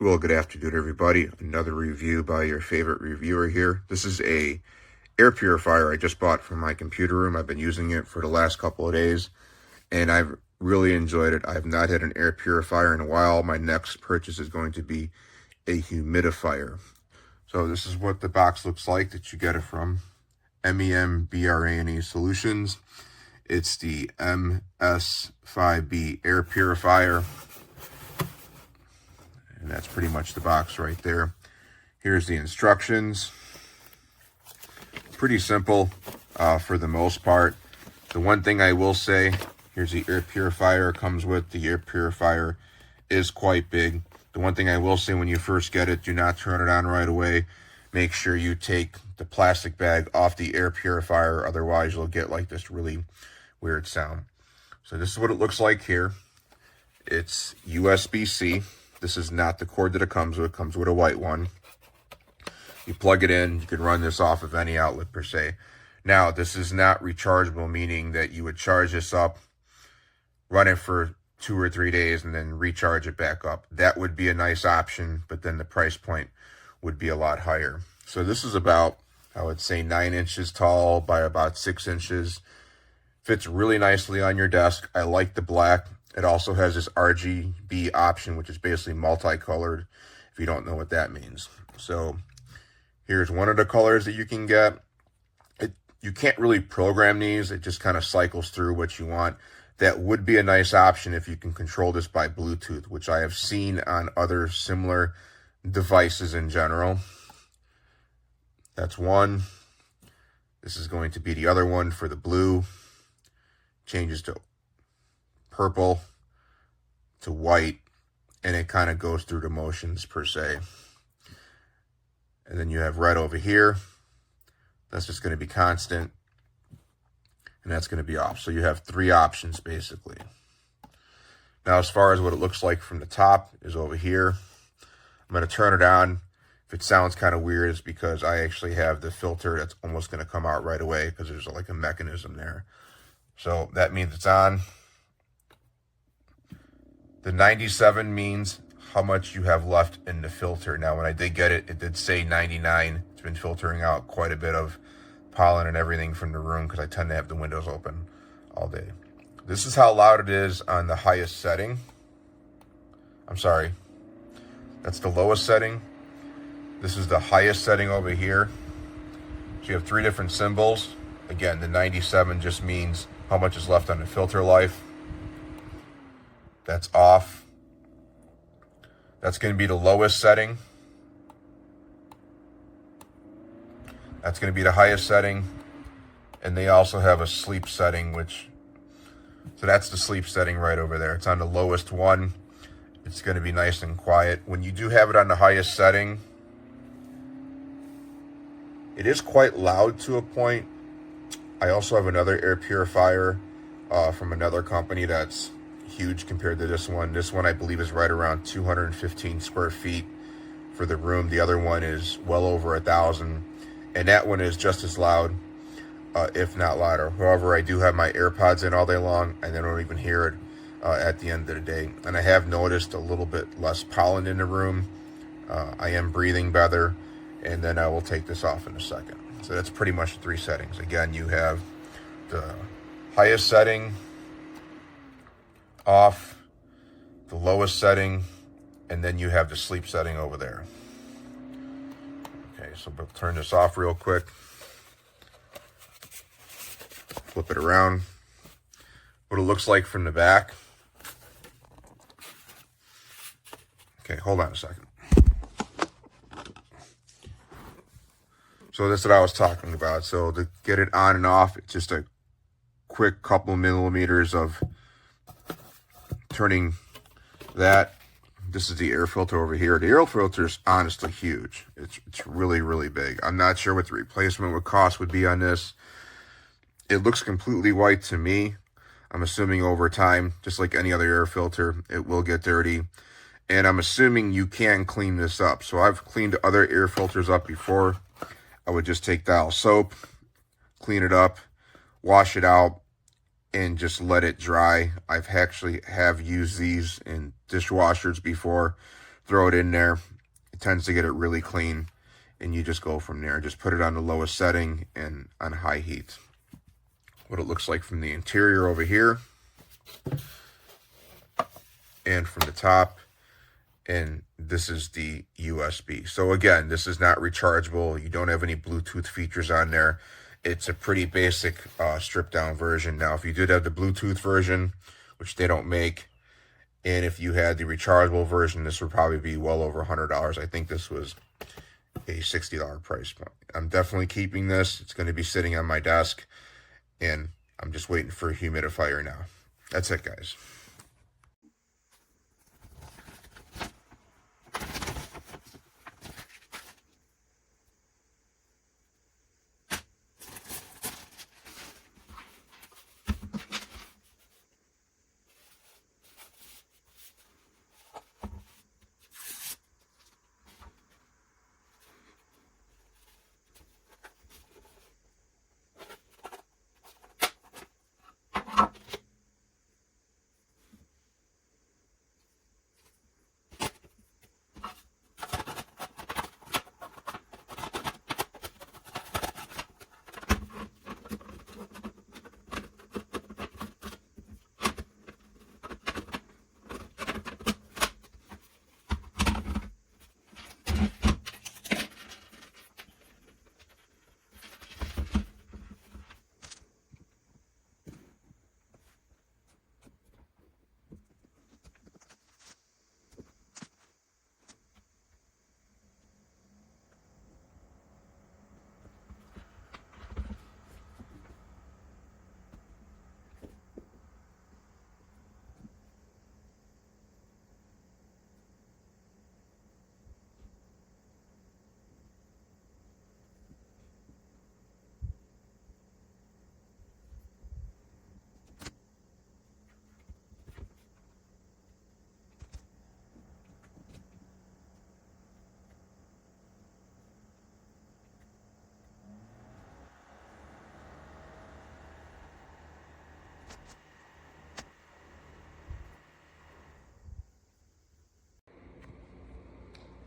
Well, good afternoon, everybody. Another review by your favorite reviewer here. This is a air purifier I just bought from my computer room. I've been using it for the last couple of days, and I've really enjoyed it. I've not had an air purifier in a while. My next purchase is going to be a humidifier. So this is what the box looks like that you get it from MEMBRANE Solutions. It's the MS5B air purifier. And that's pretty much the box right there. Here's the instructions. Pretty simple for the most part. The one thing I will say, here's the air purifier it comes with. The air purifier is quite big. The one thing I will say, when you first get it, do not turn it on right away. Make sure you take the plastic bag off the air purifier. Otherwise, you'll get like this really weird sound. So this is what it looks like here. It's USB-C. This is not the cord that it comes with. It comes with a white one. You plug it in. You can run this off of any outlet per se. Now, this is not rechargeable, meaning that you would charge this up, run it for 2 or 3 days, and then recharge it back up. That would be a nice option, but then the price point would be a lot higher. So this is about, I would say, 9 inches tall by about 6 inches. Fits really nicely on your desk. I like the black. It also has this RGB option, which is basically multicolored, if you don't know what that means. So here's one of the colors that you can get. You can't really program these. It just kind of cycles through what you want. That would be a nice option if you can control this by Bluetooth, which I have seen on other similar devices in general. That's one. This is going to be the other one for the blue. Changes to purple to white, and it kind of goes through the motions per se. And then you have red over here. That's just going to be constant, and that's going to be off. So you have 3 options basically. Now, as far as what it looks like from the top is over here. I'm going to turn it on. If it sounds kind of weird, it's because I actually have the filter that's almost going to come out right away because there's like a mechanism there. So that means it's on. The 97 means how much you have left in the filter. Now, when I did get it, it did say 99. It's been filtering out quite a bit of pollen and everything from the room because I tend to have the windows open all day. This is how loud it is on the highest setting. I'm sorry. That's the lowest setting. This is the highest setting over here. So you have 3 different symbols. Again, the 97 just means how much is left on the filter life. That's off. That's going to be the lowest setting. That's going to be the highest setting. And they also have a sleep setting, so that's the sleep setting right over there. It's on the lowest one. It's going to be nice and quiet. When you do have it on the highest setting, it is quite loud to a point. I also have another air purifier from another company that's huge compared to this one. This one, I believe, is right around 215 square feet for the room. The other one is well over 1,000, and that one is just as loud, if not louder. However, I do have my AirPods in all day long, and I don't even hear it at the end of the day. And I have noticed a little bit less pollen in the room. I am breathing better, and then I will take this off in a second. So that's pretty much the 3 settings. Again, you have the highest setting off, the lowest setting, and then you have the sleep setting over there. Okay, so we'll turn this off real quick. Flip it around. What it looks like from the back. Okay, hold on a second. So that's what I was talking about. So to get it on and off, it's just a quick couple millimeters of turning that. This is the air filter over here. The air filter is honestly huge. It's really, really big. I'm not sure what the replacement cost would be on this. It looks completely white to me. I'm assuming over time, just like any other air filter, it will get dirty. And I'm assuming you can clean this up. So I've cleaned other air filters up before. I would just take dial soap, clean it up, wash it out, and just let it dry. I've actually used these in dishwashers before throw it in there. It tends to get it really clean, and you just go from there. Just put it on the lowest setting and on high heat. What it looks like from the interior over here, and from the top. And this is the USB. So again, this is not rechargeable. You don't have any Bluetooth features on there. It's a pretty basic stripped down version. Now, if you did have the Bluetooth version, which they don't make, and if you had the rechargeable version, this would probably be well over $100. I think this was a $60 price point. I'm definitely keeping this. It's going to be sitting on my desk, and I'm just waiting for a humidifier now. That's it, guys.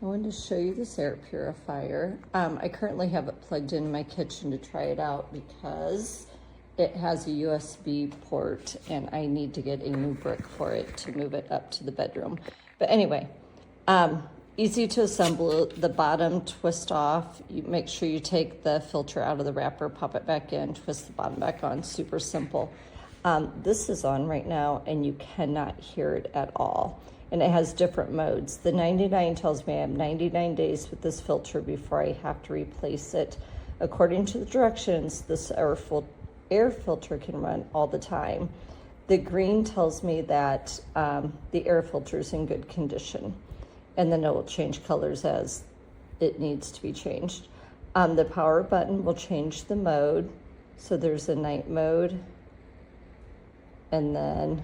I wanted to show you this air purifier. I currently have it plugged in my kitchen to try it out because it has a USB port and I need to get a new brick for it to move it up to the bedroom. But anyway, easy to assemble. The bottom twist off. You make sure you take the filter out of the wrapper, pop it back in, twist the bottom back on. Super simple. This is on right now and you cannot hear it at all. And it has different modes. The 99 tells me I have 99 days with this filter before I have to replace it. According to the directions, this air filter can run all the time. The green tells me that the air filter is in good condition, and then it will change colors as it needs to be changed. The power button will change the mode. So there's a night mode, and then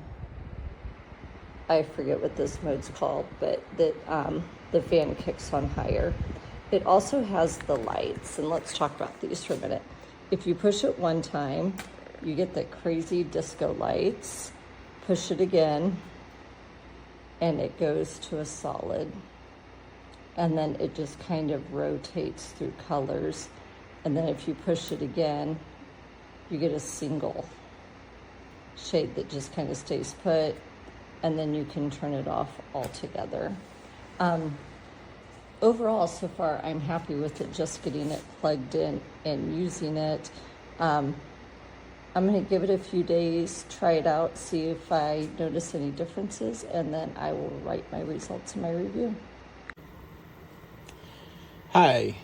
I forget what this mode's called, but the fan kicks on higher. It also has the lights, and let's talk about these for a minute. If you push it one time, you get the crazy disco lights. Push it again, and it goes to a solid. And then it just kind of rotates through colors. And then if you push it again, you get a single shade that just kind of stays put. And then you can turn it off altogether. Overall, so far, I'm happy with it, just getting it plugged in and using it. I'm gonna give it a few days, try it out, see if I notice any differences, and then I will write my results in my review. Hi,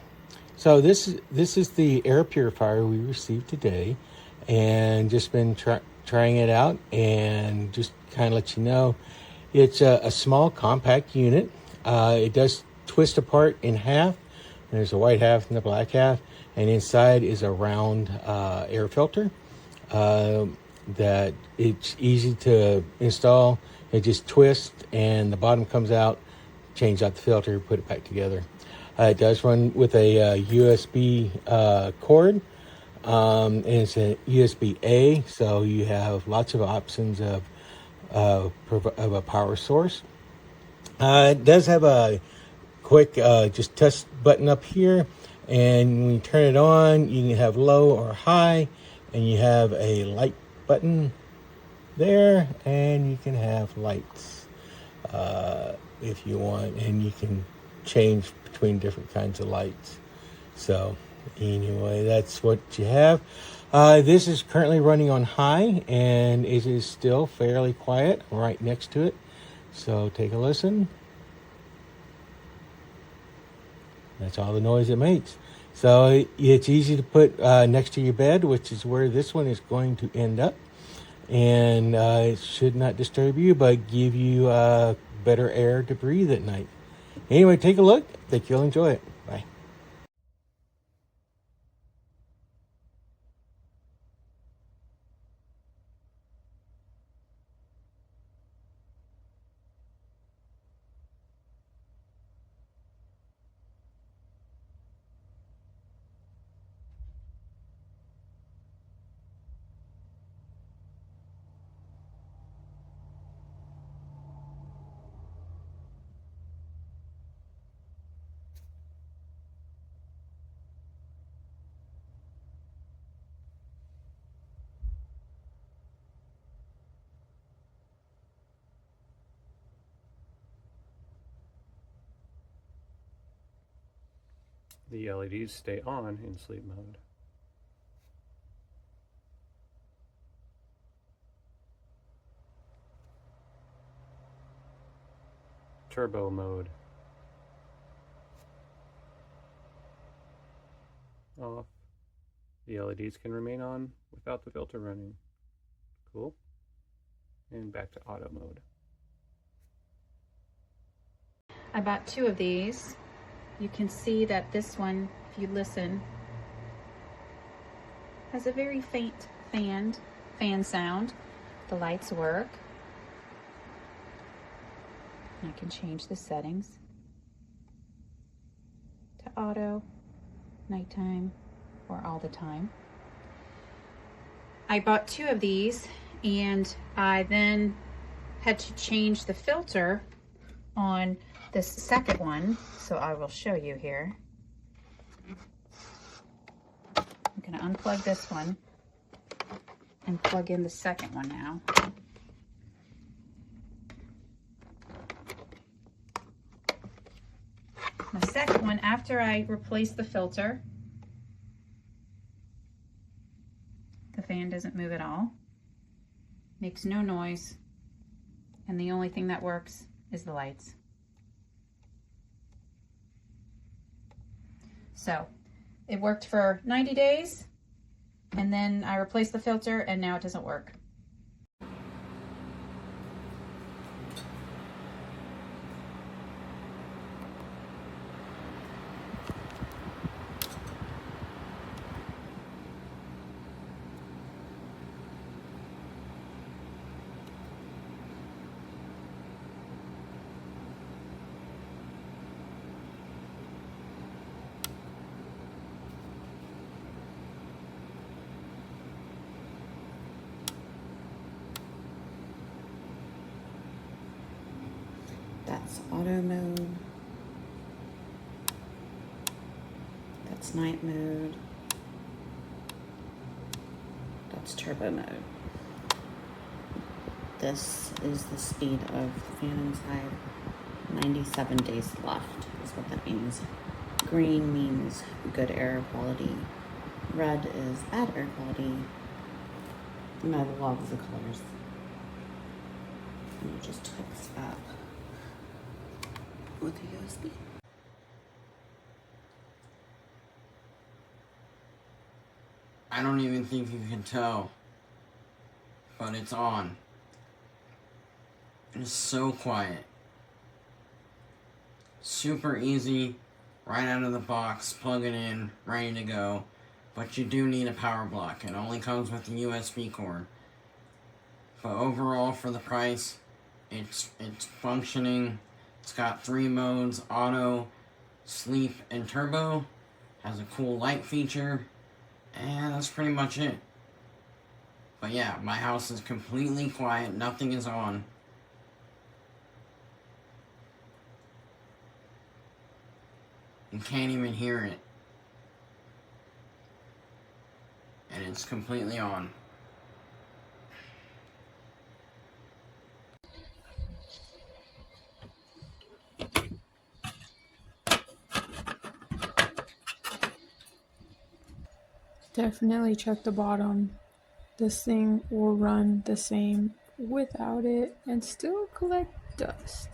so this is the air purifier we received today, and just been trying it out, and just kind of let you know, it's a small compact unit. It does twist apart in half. There's a white half and the black half, and inside is a round air filter that it's easy to install. It just twists and the bottom comes out, change out the filter, put it back together. It does run with a USB cord. And it's a USB-A, so you have lots of options of a power source. It does have a quick just touch button up here, and when you turn it on, you can have low or high, and you have a light button there, and you can have lights if you want, and you can change between different kinds of lights. So anyway, that's what you have. This is currently running on high, and it is still fairly quiet right next to it. So take a listen. That's all the noise it makes. So it's easy to put next to your bed, which is where this one is going to end up. And it should not disturb you, but give you better air to breathe at night. Anyway, take a look. I think you'll enjoy it. Bye. The LEDs stay on in sleep mode. Turbo mode. Off. The LEDs can remain on without the filter running. Cool. And back to auto mode. I bought 2 of these. You can see that this one, if you listen, has a very faint fan sound. The lights work. I can change the settings to auto, nighttime, or all the time. I bought 2 of these, and I then had to change the filter on this second one, so I will show you here. I'm going to unplug this one and plug in the second one now. The second one, after I replace the filter, the fan doesn't move at all, makes no noise, and the only thing that works is the lights. So it worked for 90 days, and then I replaced the filter, and now it doesn't work. That's auto mode. That's night mode. That's turbo mode. This is the speed of the fan inside. 97 days left is what that means. Green means good air quality. Red is bad air quality. And I love the colors. And you just hook this up with the USB. I don't even think you can tell, but it's on. It's so quiet. Super easy, right out of the box, plug it in, ready to go. But you do need a power block. It only comes with the USB cord. But overall, for the price, it's functioning. It's got 3 modes: auto, sleep, and turbo. Has a cool light feature. And that's pretty much it. But yeah, my house is completely quiet. Nothing is on. You can't even hear it. And it's completely on. Definitely check the bottom. This thing will run the same without it and still collect dust.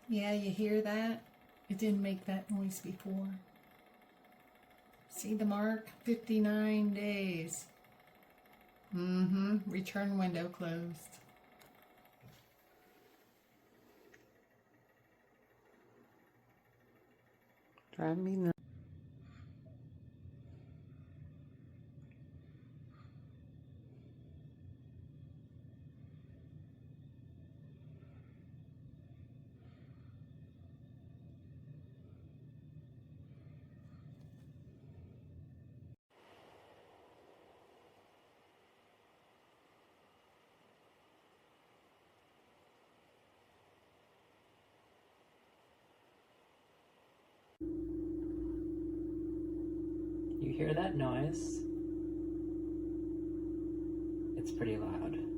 Yeah, you hear that? It didn't make that noise before. See the mark? 59 days. Return window closed. Drive me nuts. You hear that noise? It's pretty loud.